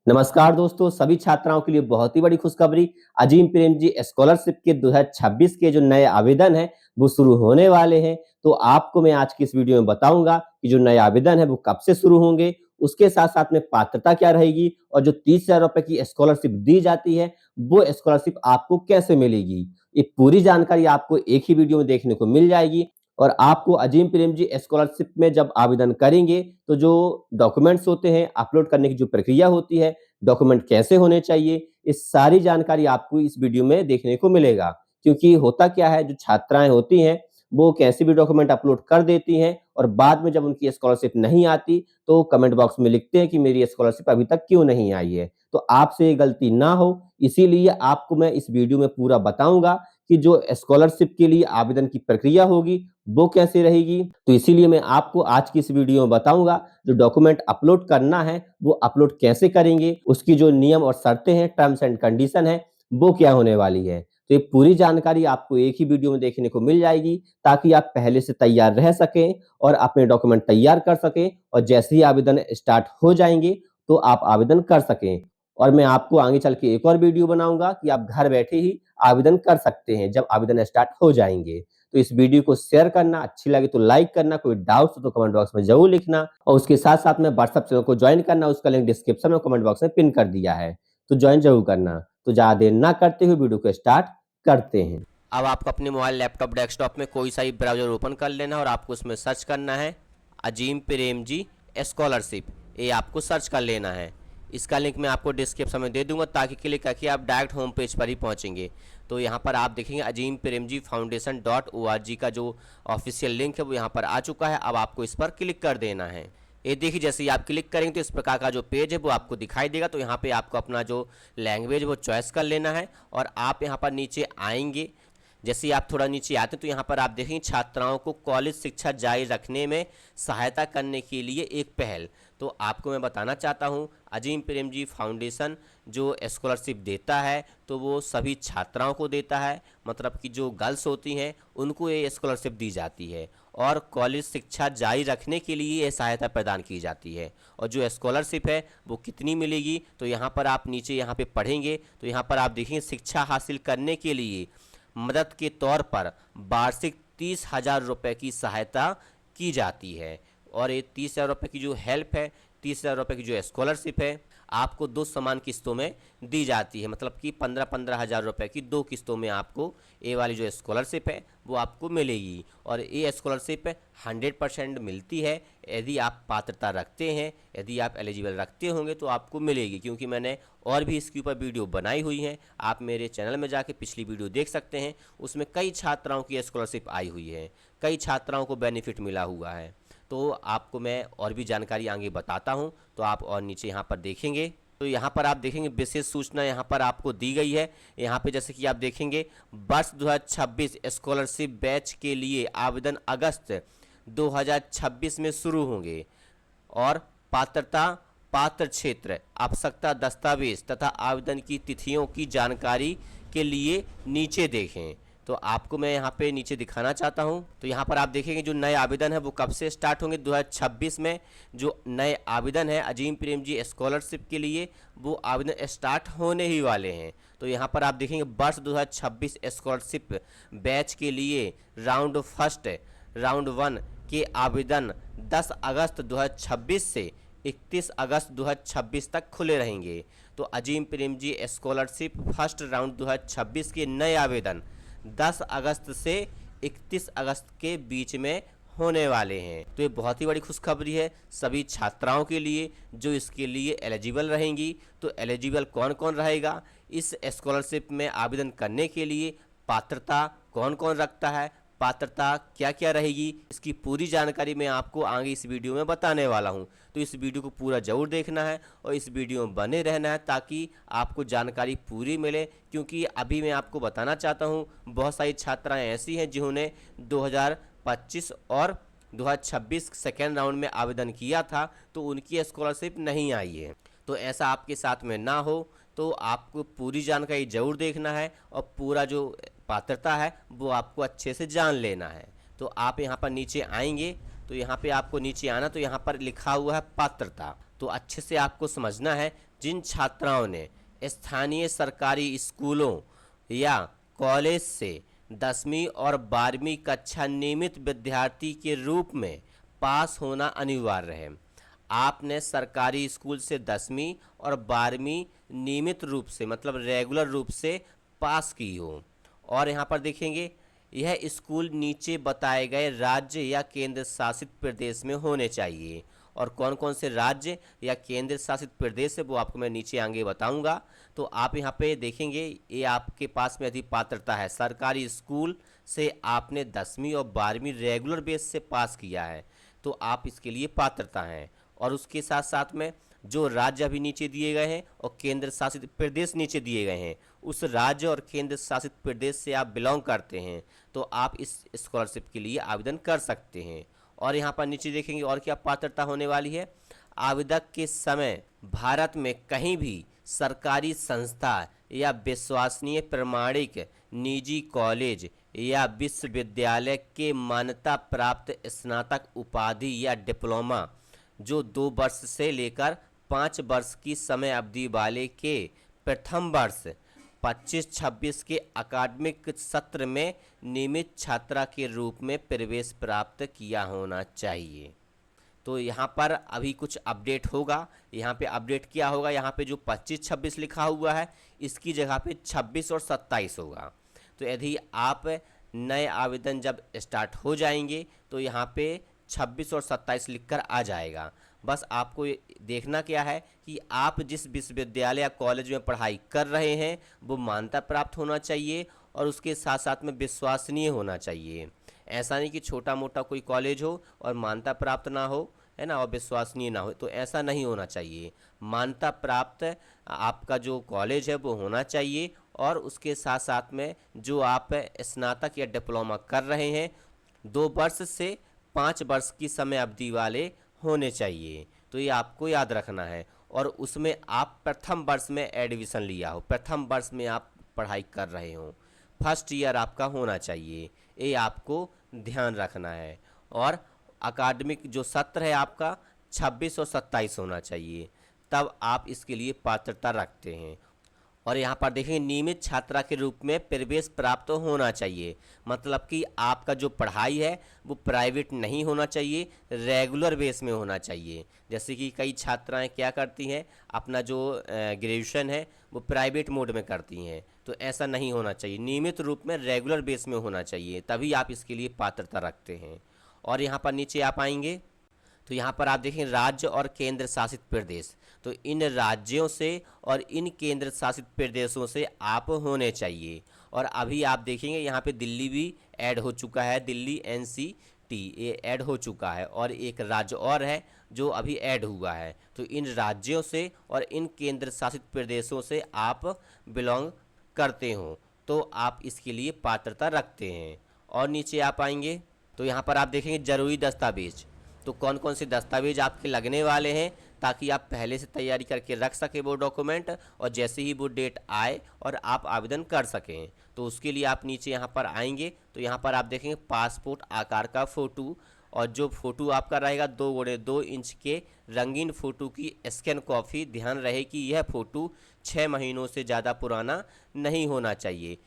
नमस्कार दोस्तों, सभी छात्राओं के लिए बहुत ही बड़ी खुशखबरी। अजीम प्रेमजी स्कॉलरशिप के 2026 के जो नए आवेदन हैं, वो शुरू होने वाले हैं। तो आपको मैं आज की इस वीडियो में बताऊँगा कि जो नए आवेदन हैं, वो कब से शुरू होंगे, उसके साथ-साथ में पात्रता क्या रहेगी और जो 30,000 रुपए की स्कॉलरशिप दी जाती है, वो स्कॉलरशिप आपको कैसे मिलेगी। ये पूरी जानकारी आपको एक ही वीडियो में देखने को मिल जाएगी और आपको अजीम प्रेमजी स्कॉलरशिप में जब आवेदन करेंगे, तो जो डॉक्यूमेंट्स होते हैं, अपलोड करने की जो प्रक्रिया होती है, डॉक्यूमेंट कैसे होने चाहिए, इस सारी जानकारी आपको इस वीडियो में देखने को मिलेगा। क्योंकि होता क्या है, जो छात्राएँ होती हैं, वो कैसे भी डॉक्यूमेंट अपलोड कर देती हैं और बाद में जब उनकी स्कॉलरशिप नहीं आती, तो कमेंट बॉक्स में लिखते हैं कि मेरी स्कॉलरशिप अभी तक क्यों नहीं आई है। तो आपसे ये गलती ना हो, इसीलिए आपको मैं इस वीडियो में पूरा बताऊँगा कि जो स्कॉलरशिप के लिए आवेदन की प्रक्रिया होगी, वो कैसे रहेगी। तो इसीलिए मैं आपको आज की इस वीडियो में बताऊँगा, जो डॉक्यूमेंट अपलोड करना है, वो अपलोड कैसे करेंगे, उसकी जो नियम और शर्तें हैं, टर्म्स एंड कंडीशन है, वो क्या होने वाली है। तो ये पूरी जानकारी आपको एक ही वीडियो में देखने को मिल जाएगी, ताकि आप पहले से तैयार रह सकें और अपने डॉक्यूमेंट तैयार कर सकें और जैसे ही आवेदन स्टार्ट हो जाएँगे, तो आप आवेदन कर सकें। और मैं आपको आगे चल के एक और वीडियो बनाऊँगा कि आप घर बैठे ही आवेदन कर सकते हैं, जब आवेदन स्टार्ट हो जाएँगे। तो इस वीडियो को शेयर करना, अच्छी लगे तो लाइक करना, कोई डाउट्स हो तो कमेंट बॉक्स में ज़रूर लिखना और उसके साथ-साथ में व्हाट्सएप चैनल को जॉइन करना, उसका लिंक डिस्क्रिप्शन में कमेंट बॉक्स में पिन कर दिया है, तो जॉइन ज़रूर करना। तो ज़्यादा देर ना करते हुए वीडियो को स्टार्ट करते हैं। अब आपको अपने मोबाइल, लैपटॉप, डेस्कटॉप में कोई सा ही ब्राउज़र ओपन कर लेना है और आपको उसमें सर्च करना है अजीम प्रेमजी स्कॉलरशिप। ये आपको सर्च कर लेना है। इसका लिंक मैं आपको डिस्क्रिप्शन में दे दूंगा, ताकि क्लिक करके आप डायरेक्ट होम पेज पर ही पहुंचेंगे। तो यहाँ पर आप देखेंगे अजीम प्रेमजी फाउंडेशन .org का जो ऑफिशियल लिंक है वो यहाँ पर आ चुका है। अब आपको इस पर क्लिक कर देना है। ये देखिए, जैसे ही आप क्लिक करेंगे तो इस प्रकार का जो पेज है वो आपको दिखाई देगा। तो यहाँ पे आपको अपना जो लैंग्वेज वो चॉइस कर लेना है और आप यहाँ पर नीचे आएंगे। जैसे ही आप थोड़ा नीचे आते हैं तो यहाँ पर आप देखेंगे छात्राओं को कॉलेज शिक्षा जारी रखने में सहायता करने के लिए एक पहल। तो आपको मैं बताना चाहता हूँ, अजीम प्रेमजी फाउंडेशन जो स्कॉलरशिप देता है तो वो सभी छात्राओं को देता है, मतलब कि जो गर्ल्स होती हैं उनको ये स्कॉलरशिप दी जाती है और कॉलेज शिक्षा जारी रखने के लिए ये सहायता प्रदान की जाती है। और जो स्कॉलरशिप है वो कितनी मिलेगी, तो यहाँ पर आप नीचे यहाँ पे पढ़ेंगे तो यहाँ पर आप देखेंगे शिक्षा हासिल करने के लिए मदद के तौर पर वार्षिक 30,000 रुपये की सहायता की जाती है। और ये 30,000 रुपये की जो हेल्प है, 30,000 रुपये की जो स्कॉलरशिप है, आपको 2 समान किस्तों में दी जाती है। मतलब कि 15-15 हज़ार रुपये की 2 किस्तों में आपको ये वाली जो स्कॉलरशिप है वो आपको मिलेगी। और ये स्कॉलरशिप 100% मिलती है यदि आप पात्रता रखते हैं, यदि आप एलिजिबल रखते होंगे तो आपको मिलेगी। क्योंकि मैंने और भी इसके ऊपर वीडियो बनाई हुई है, आप मेरे चैनल में जाके पिछली वीडियो देख सकते हैं। उसमें कई छात्राओं की स्कॉलरशिप आई हुई है, कई छात्राओं को बेनिफिट मिला हुआ है। तो आपको मैं और भी जानकारी आगे बताता हूं। तो आप और नीचे यहां पर देखेंगे तो यहाँ पर आप देखेंगे विशेष सूचना यहाँ पर आपको दी गई है। यहाँ पे जैसे कि आप देखेंगे वर्ष 2026 स्कॉलरशिप बैच के लिए आवेदन अगस्त 2026 में शुरू होंगे। और पात्रता, पात्र क्षेत्र, आवश्यकता दस्तावेज तथा आवेदन की तिथियों की जानकारी के लिए नीचे देखें। तो आपको मैं यहाँ पे नीचे दिखाना चाहता हूँ। तो यहाँ पर आप देखेंगे जो नए आवेदन है वो कब से स्टार्ट होंगे। 2026 में जो नए आवेदन है अजीम प्रेमजी स्कॉलरशिप के लिए, वो आवेदन स्टार्ट होने ही वाले हैं। तो यहाँ पर आप देखेंगे वर्ष 2026 स्कॉलरशिप बैच के लिए राउंड 1 के आवेदन 10 अगस्त 2026 से 31 अगस्त 2026 तक खुले रहेंगे। तो Azim Premji scholarship first round 2026 के नए आवेदन 10 अगस्त से 31 अगस्त के बीच में होने वाले हैं। तो ये बहुत ही बड़ी खुशखबरी है सभी छात्राओं के लिए जो इसके लिए एलिजिबल रहेंगी। तो एलिजिबल कौन कौन रहेगा इस स्कॉलरशिप में आवेदन करने के लिए, पात्रता कौन कौन रखता है, पात्रता क्या क्या रहेगी, इसकी पूरी जानकारी मैं आपको आगे इस वीडियो में बताने वाला हूं। तो इस वीडियो को पूरा जरूर देखना है और इस वीडियो में बने रहना है ताकि आपको जानकारी पूरी मिले। क्योंकि अभी मैं आपको बताना चाहता हूं, बहुत सारी छात्राएं ऐसी हैं जिन्होंने 2025 और 2026 सेकेंड राउंड में आवेदन किया था तो उनकी स्कॉलरशिप नहीं आई है। तो ऐसा आपके साथ में ना हो, तो आपको पूरी जानकारी जरूर देखना है और पूरा जो पात्रता है वो आपको अच्छे से जान लेना है। तो आप यहाँ पर नीचे आएंगे तो यहाँ पे आपको नीचे आना, तो यहाँ पर लिखा हुआ है पात्रता। तो अच्छे से आपको समझना है जिन छात्राओं ने स्थानीय सरकारी स्कूलों या कॉलेज से 10वीं और 12वीं कक्षा नियमित विद्यार्थी के रूप में पास होना अनिवार्य है। आपने सरकारी स्कूल से 10वीं और 12वीं नियमित रूप से मतलब रेगुलर रूप से पास की हो। और यहाँ पर देखेंगे यह स्कूल नीचे बताए गए राज्य या केंद्र शासित प्रदेश में होने चाहिए। और कौन कौन से राज्य या केंद्र शासित प्रदेश है वो आपको मैं नीचे आगे बताऊंगा। तो आप यहाँ पे देखेंगे ये आपके पास में यदि पात्रता है सरकारी स्कूल से आपने 10वीं और 12वीं रेगुलर बेस से पास किया है तो आप इसके लिए पात्रता हैं। और उसके साथ साथ में जो राज्य अभी नीचे दिए गए हैं और केंद्र शासित प्रदेश नीचे दिए गए हैं उस राज्य और केंद्र शासित प्रदेश से आप बिलोंग करते हैं तो आप इस स्कॉलरशिप के लिए आवेदन कर सकते हैं। और यहाँ पर नीचे देखेंगे और क्या पात्रता होने वाली है। आवेदक के समय भारत में कहीं भी सरकारी संस्था या विश्वसनीय प्रमाणिक निजी कॉलेज या विश्वविद्यालय के मान्यता प्राप्त स्नातक उपाधि या डिप्लोमा जो 2 वर्ष से लेकर 5 वर्ष की समय अवधि वाले के प्रथम वर्ष 25-26 के अकादमिक सत्र में नियमित छात्रा के रूप में प्रवेश प्राप्त किया होना चाहिए। तो यहाँ पर अभी कुछ अपडेट होगा। यहाँ पे अपडेट क्या होगा, यहाँ पे जो 25-26 लिखा हुआ है इसकी जगह पे 26 और 27 होगा। तो यदि आप नए आवेदन जब स्टार्ट हो जाएंगे तो यहाँ पे 26 और 27 लिखकर आ जाएगा। बस आपको देखना क्या है कि आप जिस विश्वविद्यालय या कॉलेज में पढ़ाई कर रहे हैं वो मान्यता प्राप्त होना चाहिए और उसके साथ साथ में विश्वसनीय होना चाहिए। ऐसा नहीं कि छोटा मोटा कोई कॉलेज हो और मान्यता प्राप्त ना हो, है ना, और विश्वसनीय ना हो, तो ऐसा नहीं होना चाहिए। मान्यता प्राप्त आपका जो कॉलेज है वो होना चाहिए और उसके साथ साथ में जो आप स्नातक या डिप्लोमा कर रहे हैं 2 वर्ष से 5 वर्ष की समय अवधि वाले होने चाहिए। तो ये आपको याद रखना है। और उसमें आप प्रथम वर्ष में एडमिशन लिया हो, प्रथम वर्ष में आप पढ़ाई कर रहे हो, फर्स्ट ईयर आपका होना चाहिए, ये आपको ध्यान रखना है। और अकादमिक जो सत्र है आपका 26 और 27 होना चाहिए, तब आप इसके लिए पात्रता रखते हैं। और यहाँ पर देखेंगे नियमित छात्रा के रूप में प्रवेश प्राप्त होना चाहिए, मतलब कि आपका जो पढ़ाई है वो प्राइवेट नहीं होना चाहिए, रेगुलर बेस में होना चाहिए। जैसे कि कई छात्राएं क्या करती हैं, अपना जो ग्रेजुएशन है वो प्राइवेट मोड में करती हैं, तो ऐसा नहीं होना चाहिए। नियमित रूप में रेगुलर बेस में होना चाहिए, तभी आप इसके लिए पात्रता रखते हैं। और यहाँ पर नीचे आप आएंगे तो यहाँ पर आप देखें राज्य और केंद्र शासित प्रदेश, तो इन राज्यों से और इन केंद्र शासित प्रदेशों से आप होने चाहिए। और अभी आप देखेंगे यहाँ पे दिल्ली भी ऐड हो चुका है, दिल्ली NCT ये ऐड हो चुका है और एक राज्य और है जो अभी ऐड हुआ है। तो इन राज्यों से और इन केंद्र शासित प्रदेशों से आप बिलोंग करते हो तो आप इसके लिए पात्रता रखते हैं। और नीचे आप आएंगे तो यहाँ पर आप देखेंगे जरूरी दस्तावेज, तो कौन कौन से दस्तावेज आपके लगने वाले हैं ताकि आप पहले से तैयारी करके रख सकें वो डॉक्यूमेंट, और जैसे ही वो डेट आए और आप आवेदन कर सकें। तो उसके लिए आप नीचे यहाँ पर आएंगे तो यहाँ पर आप देखेंगे पासपोर्ट आकार का फ़ोटो, और जो फ़ोटो आपका रहेगा 2x2 इंच के रंगीन फ़ोटो की स्कैन कॉपी। ध्यान रहे कि यह फ़ोटो 6 महीनों से ज़्यादा पुराना नहीं होना चाहिए।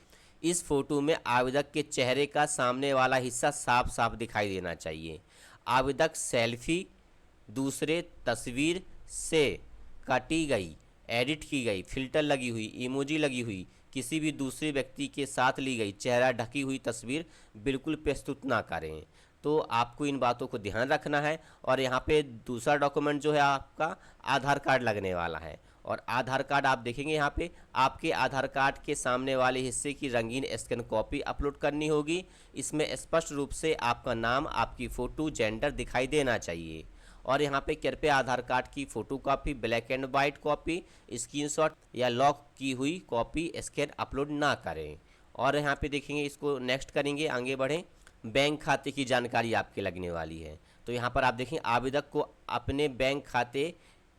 इस फ़ोटो में आवेदक के चेहरे का सामने वाला हिस्सा साफ साफ दिखाई देना चाहिए। आवेदक सेल्फी दूसरे तस्वीर से काटी गई, एडिट की गई, फिल्टर लगी हुई, इमोजी लगी हुई, किसी भी दूसरे व्यक्ति के साथ ली गई चेहरा ढकी हुई तस्वीर बिल्कुल प्रस्तुत ना करें। तो आपको इन बातों को ध्यान रखना है। और यहाँ पे दूसरा डॉक्यूमेंट जो है आपका आधार कार्ड लगने वाला है, और आधार कार्ड आप देखेंगे यहाँ पे आपके आधार कार्ड के सामने वाले हिस्से की रंगीन स्कैन कॉपी अपलोड करनी होगी। इसमें स्पष्ट रूप से आपका नाम, आपकी फ़ोटो, जेंडर दिखाई देना चाहिए। और यहाँ पे कृपया आधार कार्ड की photo copy, black and white copy, screenshot या लॉक की हुई कॉपी स्कैन अपलोड ना करें। और यहाँ पे देखेंगे, इसको नेक्स्ट करेंगे, आगे बढ़ें। बैंक खाते की जानकारी आपके लगने वाली है। तो यहाँ पर आप देखें आवेदक को अपने बैंक खाते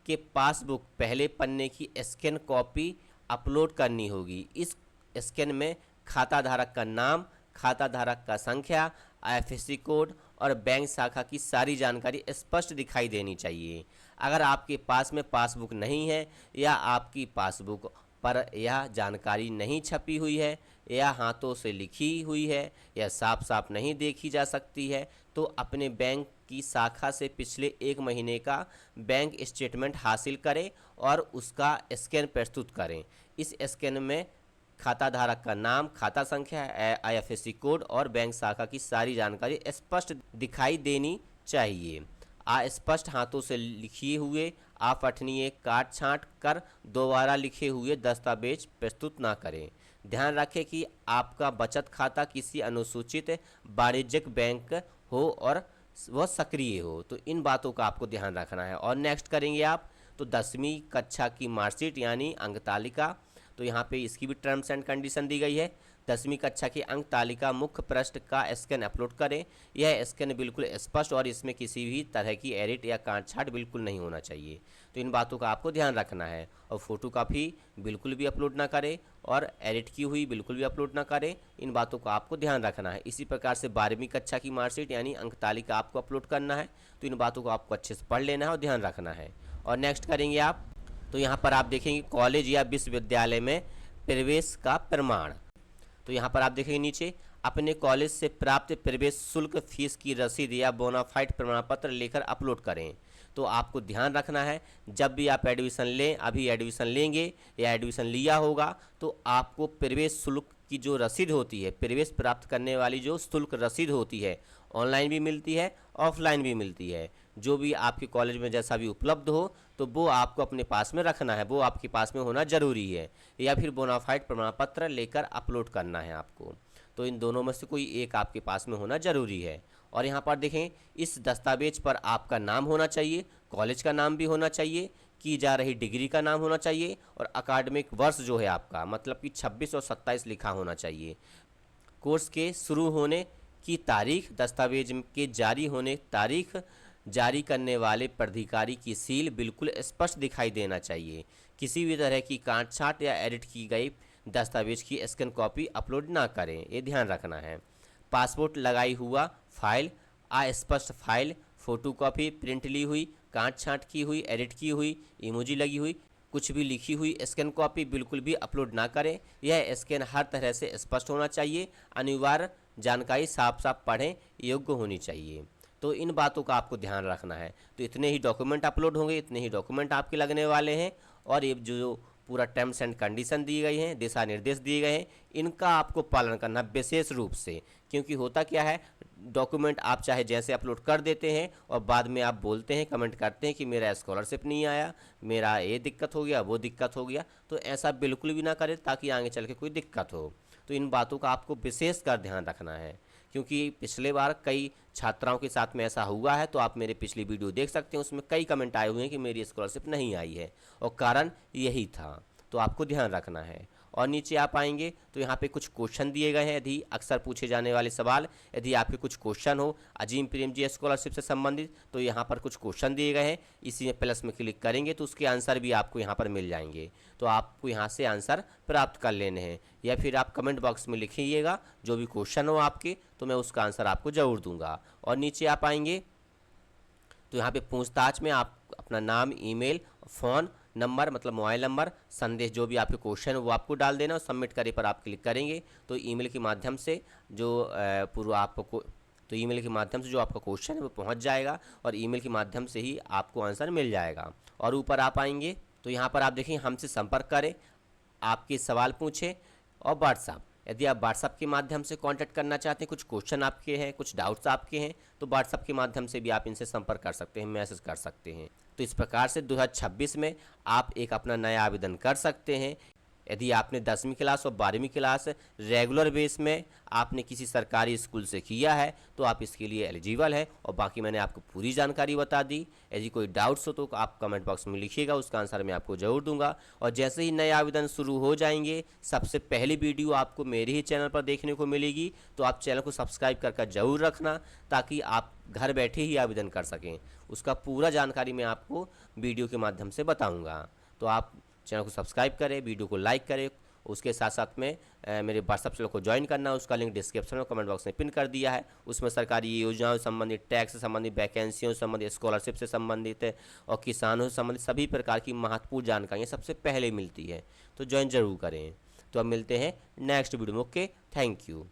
के पासबुक पहले पन्ने की स्कैन कॉपी अपलोड करनी होगी। इस स्कैन में खाता धारक का नाम, खाता धारक का संख्या, IFSC कोड और बैंक शाखा की सारी जानकारी स्पष्ट दिखाई देनी चाहिए। अगर आपके पास में पासबुक नहीं है या आपकी पासबुक पर यह जानकारी नहीं छपी हुई है या हाथों से लिखी हुई है या साफ साफ नहीं देखी जा सकती है, तो अपने बैंक की शाखा से पिछले 1 महीने का बैंक स्टेटमेंट हासिल करें और उसका स्कैन प्रस्तुत करें। इस स्कैन में खाता धारक का नाम, खाता संख्या, IFSC कोड और बैंक शाखा की सारी जानकारी स्पष्ट दिखाई देनी चाहिए। अस्पष्ट हाथों से लिखे हुए, अपठनीय, काट छांट कर दोबारा लिखे हुए दस्तावेज प्रस्तुत ना करें। ध्यान रखें कि आपका बचत खाता किसी अनुसूचित वाणिज्यिक बैंक हो और वह सक्रिय हो, तो इन बातों का आपको ध्यान रखना है। और नेक्स्ट करेंगे आप तो 10वीं कक्षा की मार्कशीट यानी अंक तालिका, तो यहाँ पे इसकी भी टर्म्स एंड कंडीशन दी गई है। 10वीं कक्षा की अंक तालिका मुख्य पृष्ठ का स्कैन अपलोड करें। यह स्कैन बिल्कुल स्पष्ट और इसमें किसी भी तरह की एडिट या काट छाट बिल्कुल नहीं होना चाहिए, तो इन बातों का आपको ध्यान रखना है। और फोटो कॉपी बिल्कुल भी अपलोड ना करें और एडिट की हुई बिल्कुल भी अपलोड ना करें, इन बातों का आपको ध्यान रखना है। इसी प्रकार से 12वीं कक्षा की मार्कशीट यानी अंक तालिका आपको अपलोड करना है, तो इन बातों को आपको अच्छे से पढ़ लेना है और ध्यान रखना है। और नेक्स्ट करेंगे आप तो यहाँ पर आप देखेंगे कॉलेज या विश्वविद्यालय में प्रवेश का प्रमाण, तो यहाँ पर आप देखेंगे नीचे अपने कॉलेज से प्राप्त प्रवेश शुल्क फीस की रसीद या बोनाफाइड प्रमाण पत्र लेकर अपलोड करें। तो आपको ध्यान रखना है, जब भी आप एडमिशन लें, अभी एडमिशन लेंगे या एडमिशन लिया होगा, तो आपको प्रवेश शुल्क की जो रसीद होती है, प्रवेश प्राप्त करने वाली जो शुल्क रसीद होती है, ऑनलाइन भी मिलती है, ऑफलाइन भी मिलती है, जो भी आपके कॉलेज में जैसा भी उपलब्ध हो, तो वो आपको अपने पास में रखना है, वो आपके पास में होना ज़रूरी है। या फिर बोनाफाइड प्रमाण पत्र लेकर अपलोड करना है आपको, तो इन दोनों में से कोई एक आपके पास में होना ज़रूरी है। और यहाँ पर देखें, इस दस्तावेज पर आपका नाम होना चाहिए, कॉलेज का नाम भी होना चाहिए, की जा रही डिग्री का नाम होना चाहिए और अकादमिक वर्ष जो है आपका, मतलब कि 26 और 27 लिखा होना चाहिए। कोर्स के शुरू होने की तारीख, दस्तावेज के जारी होने तारीख, जारी करने वाले प्राधिकारी की सील बिल्कुल स्पष्ट दिखाई देना चाहिए। किसी भी तरह की काट छाट या एडिट की गई दस्तावेज की स्कैन कॉपी अपलोड ना करें, ये ध्यान रखना है। पासपोर्ट लगाई हुआ फाइल, अस्पष्ट फाइल, फोटोकॉपी, प्रिंट ली हुई, काट छाट की हुई, एडिट की हुई, इमोजी लगी हुई, कुछ भी लिखी हुई स्कैन कॉपी बिल्कुल भी अपलोड ना करें। यह स्कैन हर तरह से स्पष्ट होना चाहिए, अनिवार्य जानकारी साफ साफ पढ़ें योग्य होनी चाहिए, तो इन बातों का आपको ध्यान रखना है। तो इतने ही डॉक्यूमेंट अपलोड होंगे, इतने ही डॉक्यूमेंट आपके लगने वाले हैं। और ये जो पूरा टर्म्स एंड कंडीशन दिए गए हैं, दिशा निर्देश दिए गए हैं, इनका आपको पालन करना विशेष रूप से, क्योंकि होता क्या है, डॉक्यूमेंट आप चाहे जैसे अपलोड कर देते हैं और बाद में आप बोलते हैं, कमेंट करते हैं कि मेरा स्कॉलरशिप नहीं आया, मेरा ये दिक्कत हो गया, वो दिक्कत हो गया, तो ऐसा बिल्कुल भी ना करें ताकि आगे चल के कोई दिक्कत हो। तो इन बातों का आपको विशेष कर ध्यान रखना है, क्योंकि पिछले बार कई छात्राओं के साथ में ऐसा हुआ है। तो आप मेरे पिछली वीडियो देख सकते हैं, उसमें कई कमेंट आए हुए हैं कि मेरी स्कॉलरशिप नहीं आई है और कारण यही था, तो आपको ध्यान रखना है। और नीचे आप आएंगे तो यहाँ पे कुछ क्वेश्चन दिए गए हैं, यदि अक्सर पूछे जाने वाले सवाल, यदि आपके कुछ क्वेश्चन हो अजीम प्रेमजी स्कॉलरशिप से संबंधित, तो यहाँ पर कुछ क्वेश्चन दिए गए हैं, इसी में प्लस में क्लिक करेंगे तो उसके आंसर भी आपको यहाँ पर मिल जाएंगे, तो आपको यहाँ से आंसर प्राप्त कर लेने हैं। या फिर आप कमेंट बॉक्स में लिखिएगा जो भी क्वेश्चन हो आपके, तो मैं उसका आंसर आपको ज़रूर दूंगा। और नीचे आप आएंगे तो यहाँ पे पूछताछ में आप अपना नाम, ईमेल, फ़ोन नंबर मतलब मोबाइल नंबर, संदेश, जो भी आपके क्वेश्चन है वो आपको डाल देना और सबमिट करे पर आप क्लिक करेंगे तो ईमेल के माध्यम से जो पूर्व आपको तो ईमेल के माध्यम से जो आपका क्वेश्चन है वो पहुंच जाएगा और ईमेल के माध्यम से ही आपको आंसर मिल जाएगा। और ऊपर आप आएंगे तो यहाँ पर आप देखेंगे हमसे संपर्क करें, आपके सवाल पूछें और व्हाट्सएप, यदि आप व्हाट्सएप के माध्यम से कांटेक्ट करना चाहते हैं, कुछ क्वेश्चन आपके हैं, कुछ डाउट्स आपके हैं, तो व्हाट्सएप के माध्यम से भी आप इनसे संपर्क कर सकते हैं, मैसेज कर सकते हैं। तो इस प्रकार से 2026 में आप एक अपना नया आवेदन कर सकते हैं। यदि आपने 10वीं क्लास और 12वीं क्लास रेगुलर बेस में आपने किसी सरकारी स्कूल से किया है तो आप इसके लिए एलिजिबल है। और बाकी मैंने आपको पूरी जानकारी बता दी। यदि कोई डाउट्स हो तो आप कमेंट बॉक्स में लिखिएगा, उसका आंसर मैं आपको ज़रूर दूंगा। और जैसे ही नए आवेदन शुरू हो जाएंगे, सबसे पहली वीडियो आपको मेरे ही चैनल पर देखने को मिलेगी, तो आप चैनल को सब्सक्राइब कर ज़रूर रखना ताकि आप घर बैठे ही आवेदन कर सकें। उसका पूरा जानकारी मैं आपको वीडियो के माध्यम से बताऊँगा। तो आप चैनल को सब्सक्राइब करें, वीडियो को लाइक करें। उसके साथ साथ में मेरे व्हाट्सअप चैनल को ज्वाइन करना है, उसका लिंक डिस्क्रिप्शन में कमेंट बॉक्स में पिन कर दिया है। उसमें सरकारी योजनाओं से संबंधित, टैक्स से संबंधित, वैकेंसियों से संबंधित, स्कॉलरशिप से संबंधित और किसानों से संबंधित सभी प्रकार की महत्वपूर्ण जानकारियाँ सबसे पहले मिलती है, तो ज्वाइन जरूर करें। तो अब मिलते हैं नेक्स्ट वीडियो में। Okay, thank you.